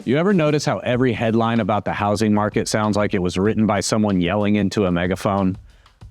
You ever notice how every headline about the housing market sounds like it was written by someone yelling into a megaphone?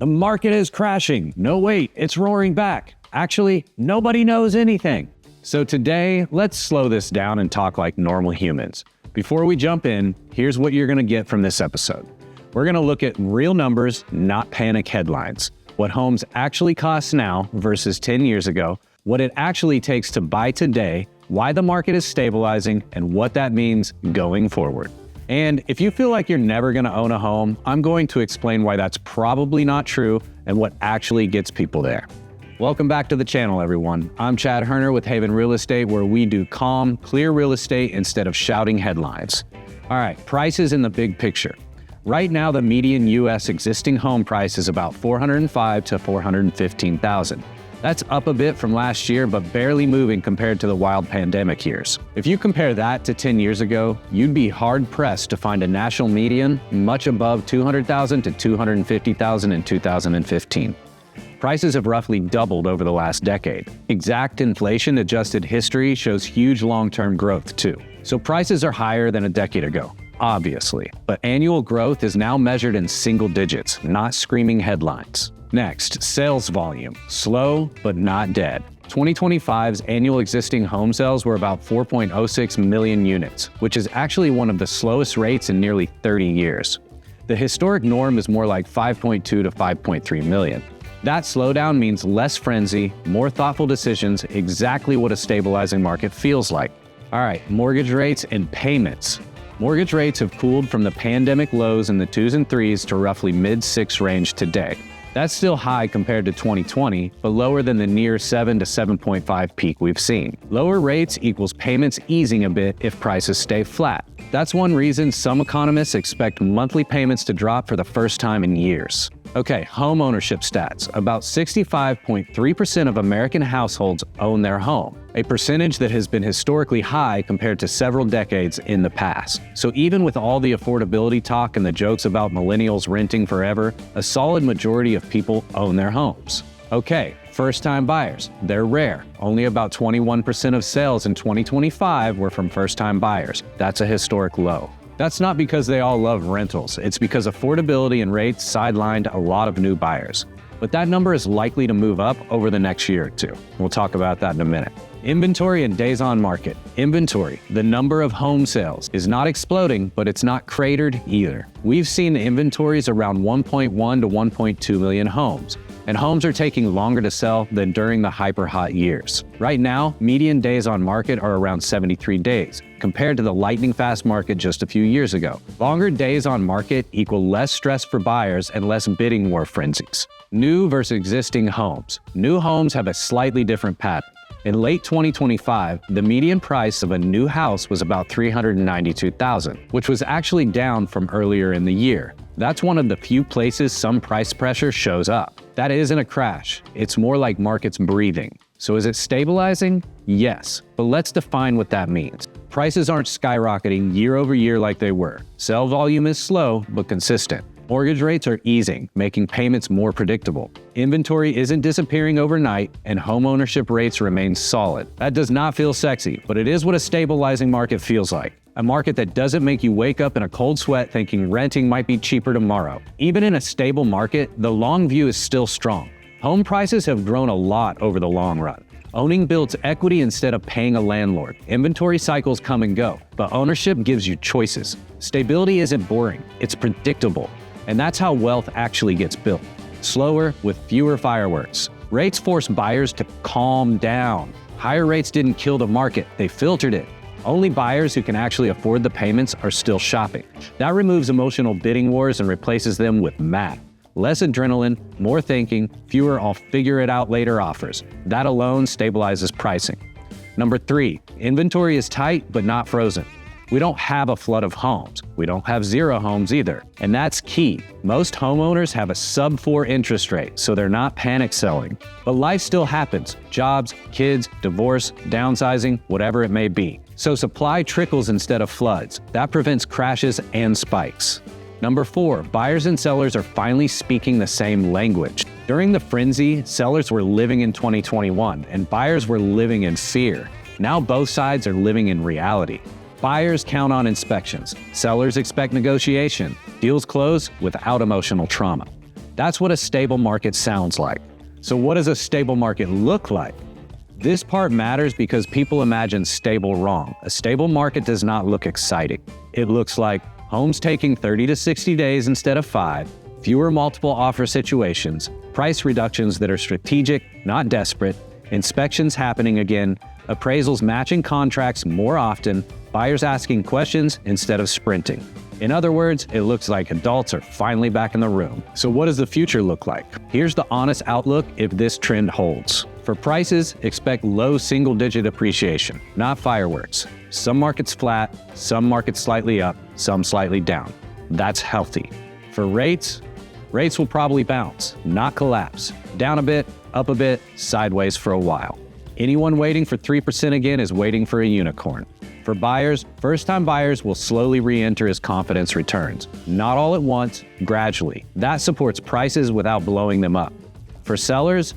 The market is crashing. No, wait, it's roaring back. Actually, nobody knows anything. So today, let's slow this down and talk like normal humans. Before we jump in, here's what you're going to get from this episode. We're going to look at real numbers, not panic headlines. What homes actually cost now versus 10 years ago, what it actually takes to buy today, why the market is stabilizing, and what that means going forward. And if you feel like you're never going to own a home, I'm going to explain why that's probably not true and what actually gets people there. Welcome back to the channel, everyone. I'm Chad Hoerner with Haven Real Estate, where we do calm, clear real estate instead of shouting headlines. All right, prices in the big picture. Right now, the median U.S. existing home price is about $405,000 to $415,000. That's up a bit from last year, but barely moving compared to the wild pandemic years. If you compare that to 10 years ago, you'd be hard-pressed to find a national median much above $200,000 to $250,000 in 2015. Prices have roughly doubled over the last decade. Exact inflation-adjusted history shows huge long-term growth, too. So prices are higher than a decade ago, obviously. But annual growth is now measured in single digits, not screaming headlines. Next, sales volume. Slow, but not dead. 2025's annual existing home sales were about 4.06 million units, which is actually one of the slowest rates in nearly 30 years. The historic norm is more like 5.2 to 5.3 million. That slowdown means less frenzy, more thoughtful decisions, exactly what a stabilizing market feels like. All right, mortgage rates and payments. Mortgage rates have cooled from the pandemic lows in the 2s and 3s to roughly mid-6 range today. That's still high compared to 2020, but lower than the near 7 to 7.5 peak we've seen. Lower rates equals payments easing a bit if prices stay flat. That's one reason some economists expect monthly payments to drop for the first time in years. Okay, home ownership stats. About 65.3% of American households own their home, a percentage that has been historically high compared to several decades in the past. So even with all the affordability talk and the jokes about millennials renting forever, a solid majority of people own their homes. Okay, first-time buyers. They're rare. Only about 21% of sales in 2025 were from first-time buyers. That's a historic low. That's not because they all love rentals. It's because affordability and rates sidelined a lot of new buyers. But that number is likely to move up over the next year or two. We'll talk about that in a minute. Inventory and days on market. Inventory, the number of home sales, is not exploding, but it's not cratered either. We've seen inventories around 1.1 to 1.2 million homes, and homes are taking longer to sell than during the hyper-hot years. Right now, median days on market are around 73 days, compared to the lightning-fast market just a few years ago. Longer days on market equal less stress for buyers and less bidding war frenzies. New versus existing homes. New homes have a slightly different pattern. In late 2025, the median price of a new house was about $392,000, which was actually down from earlier in the year. That's one of the few places some price pressure shows up. That isn't a crash. It's more like markets breathing. So is it stabilizing? Yes, but let's define what that means. Prices aren't skyrocketing year over year like they were. Sell volume is slow, but consistent. Mortgage rates are easing, making payments more predictable. Inventory isn't disappearing overnight, and home ownership rates remain solid. That does not feel sexy, but it is what a stabilizing market feels like. A market that doesn't make you wake up in a cold sweat thinking renting might be cheaper tomorrow. Even in a stable market, the long view is still strong. Home prices have grown a lot over the long run. Owning builds equity instead of paying a landlord. Inventory cycles come and go, but ownership gives you choices. Stability isn't boring, it's predictable. And that's how wealth actually gets built. Slower with fewer fireworks. Rates force buyers to calm down. Higher rates didn't kill the market, they filtered it. Only buyers who can actually afford the payments are still shopping. That removes emotional bidding wars and replaces them with math. Less adrenaline, more thinking, fewer I'll figure it out later offers. That alone stabilizes pricing. Number 3, inventory is tight but not frozen. We don't have a flood of homes. We don't have zero homes either. And that's key. Most homeowners have a sub-4 interest rate, so they're not panic selling. But life still happens. Jobs, kids, divorce, downsizing, whatever it may be. So supply trickles instead of floods. That prevents crashes and spikes. Number 4, buyers and sellers are finally speaking the same language. During the frenzy, sellers were living in 2021 and buyers were living in fear. Now both sides are living in reality. Buyers count on inspections. Sellers expect negotiation. Deals close without emotional trauma. That's what a stable market sounds like. So what does a stable market look like? This part matters because people imagine stable wrong. A stable market does not look exciting. It looks like homes taking 30 to 60 days instead of 5, fewer multiple offer situations, price reductions that are strategic, not desperate, inspections happening again, appraisals matching contracts more often, buyers asking questions instead of sprinting. In other words, it looks like adults are finally back in the room. So what does the future look like? Here's the honest outlook if this trend holds. For prices, expect low single-digit appreciation, not fireworks. Some markets flat, some markets slightly up, some slightly down. That's healthy. For rates will probably bounce, not collapse. Down a bit, up a bit, sideways for a while. Anyone waiting for 3% again is waiting for a unicorn. For buyers, first-time buyers will slowly re-enter as confidence returns. Not all at once, gradually. That supports prices without blowing them up. For sellers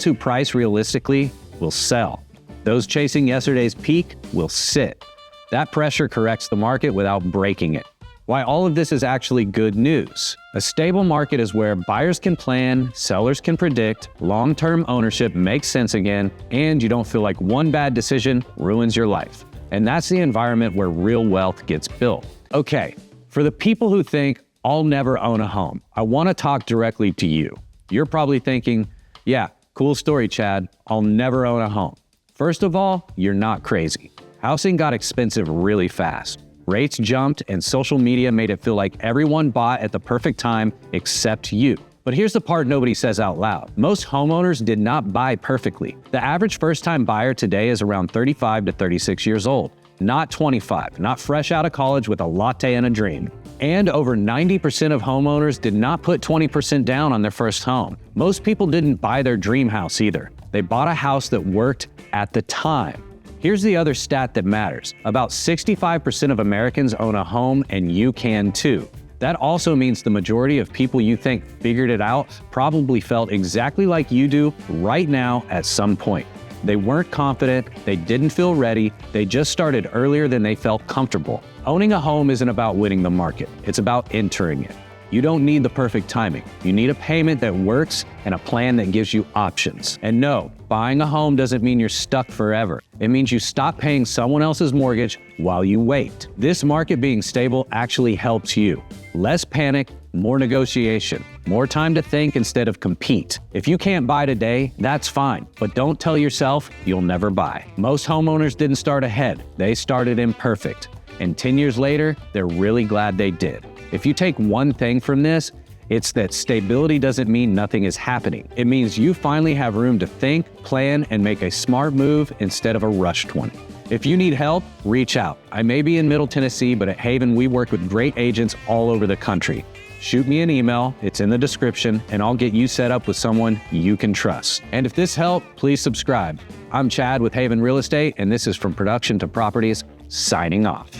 who price realistically will sell. Those chasing yesterday's peak will sit. That pressure corrects the market without breaking it. Why all of this is actually good news. A stable market is where buyers can plan, sellers can predict, long-term ownership makes sense again, and you don't feel like one bad decision ruins your life. And that's the environment where real wealth gets built. Okay, for the people who think, I'll never own a home, I want to talk directly to you. You're probably thinking, yeah, cool story, Chad, I'll never own a home. First of all, you're not crazy. Housing got expensive really fast. Rates jumped and social media made it feel like everyone bought at the perfect time except you. But here's the part nobody says out loud. Most homeowners did not buy perfectly. The average first-time buyer today is around 35 to 36 years old, not 25, not fresh out of college with a latte and a dream. And over 90% of homeowners did not put 20% down on their first home. Most people didn't buy their dream house either. They bought a house that worked at the time. Here's the other stat that matters. About 65% of Americans own a home, and you can too. That also means the majority of people you think figured it out probably felt exactly like you do right now at some point. They weren't confident, they didn't feel ready, they just started earlier than they felt comfortable. Owning a home isn't about winning the market, it's about entering it. You don't need the perfect timing. You need a payment that works and a plan that gives you options. And no, buying a home doesn't mean you're stuck forever. It means you stop paying someone else's mortgage while you wait. This market being stable actually helps you. Less panic, more negotiation, more time to think instead of compete. If you can't buy today, that's fine, but don't tell yourself you'll never buy. Most homeowners didn't start ahead, they started imperfect. And 10 years later, they're really glad they did. If you take one thing from this, it's that stability doesn't mean nothing is happening. It means you finally have room to think, plan, and make a smart move instead of a rushed one. If you need help, reach out. I may be in Middle Tennessee, but at Haven, we work with great agents all over the country. Shoot me an email, it's in the description, and I'll get you set up with someone you can trust. And if this helped, please subscribe. I'm Chad with Haven Real Estate, and this is From Production to Properties, signing off.